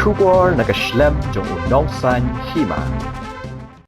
Shubor nakaslem jong unongsan Hima.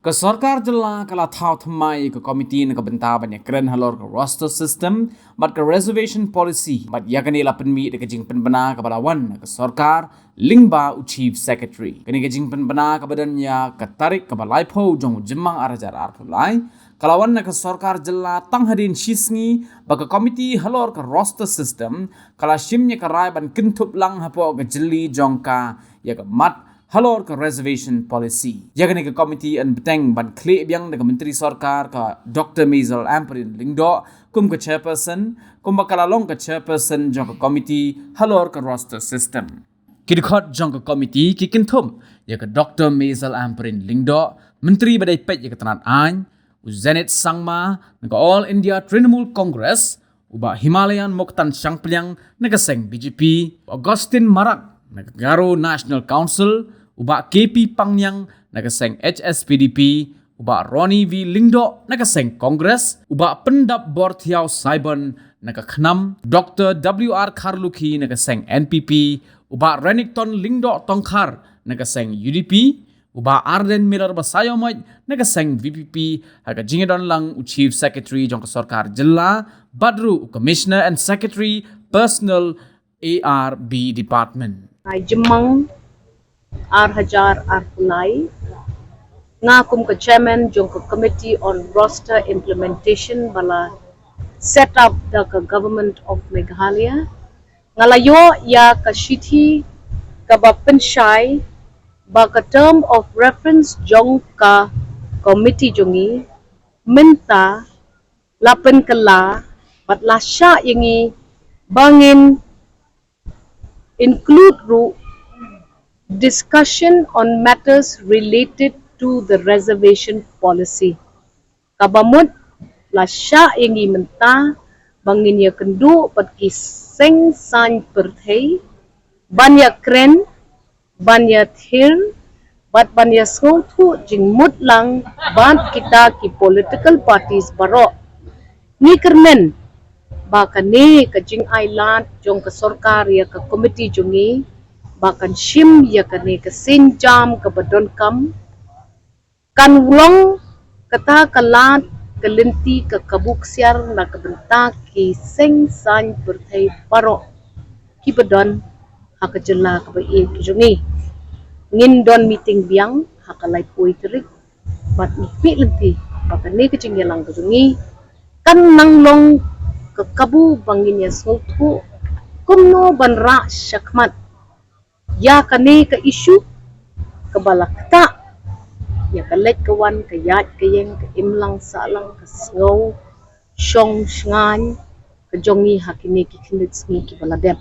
Ke Sorkar jela kala Thaw Thymmai ke komiti na kebentar banyak keren halor ke roster system bat ke reservation policy bat yakani la penmi de kejing penbena ke balawan ke Sorkar lingba chief secretary kini kejing penbena ke badannya ke tarik ke balaipo jong jemang arajar artulai kalawan na ke Sorkar jela tang hadin shisngi ba ke komiti halor ke roster system kala shimnya ke rai ban kentup lang hapo ke jeli jongka ya ke mat halor ke reservation policy. Yakni ke komiti an beteng ban kle biang de menteri Sorkar ke Dr. Maisel Amperin Lingdo kum ke chairperson kum bakalalong ke chairperson jong ke komiti halor ke roster system. Kidikot jong ke komiti kikintum ya ke Dr. Maisel Amperin Lingdo menteri badai Peit ya ke tanat an Uzenit Sangma ke All India Trinamool Congress uba Himalayan Moktan Sangplyang nagaseng BJP Augustin Marak Negaro National Council uba KP Pangyang nagaseng HSPDP uba Ronnie V Lingdo nagaseng Congress uba Pendap Borthiau Saibon nagakhnam Dr. WR Karluki nagaseng NPP uba Renington Lingdo Tongkar nagaseng UDP uba Arden Miller Basayomoj nagaseng VPP haga jingedon lang Chief Secretary jong ke Sorkar jela Badru Commissioner and Secretary Personal ARB Department. Ay jemang Hajar Arpunai ngakum ke chairman jong ke committee on roster implementation bala set up the government of Meghalaya ngalayo ya ke shithi ke bapensyai ba ke term of reference jong ke committee jongi minta lapen kela bat lasya yangi bangin include discussion on matters related to the reservation policy. Kabamut lasya ingi menta bangin ya kendu pat kiseng san perthei banya kren banya thir bat banya skotu jing mutlang ban kita ki political parties baro ni kermen bakan ni ke jing island jong ke Sorkar ya ke komiti jongi bakan shim ya ke ni ke sinjam ke Thungkam kan wulong kata kalat kelenti ke kabuksiar na ke benta ki seng san perthai paro ki bedon hak jela ke bae ki jongi ngin don meeting biang hak lai poitrik bat mi lenti bakan ni ke jing yalang ke jongi kan nang long ke kabu bangin ya sotu kumno banra syakmat ya kane ke isu ke balakta ya ke lek kawan ke yat ke yeng ke imlang salang ke sngau shong shngan ke jongi hakini ki kinit sngi ki baladem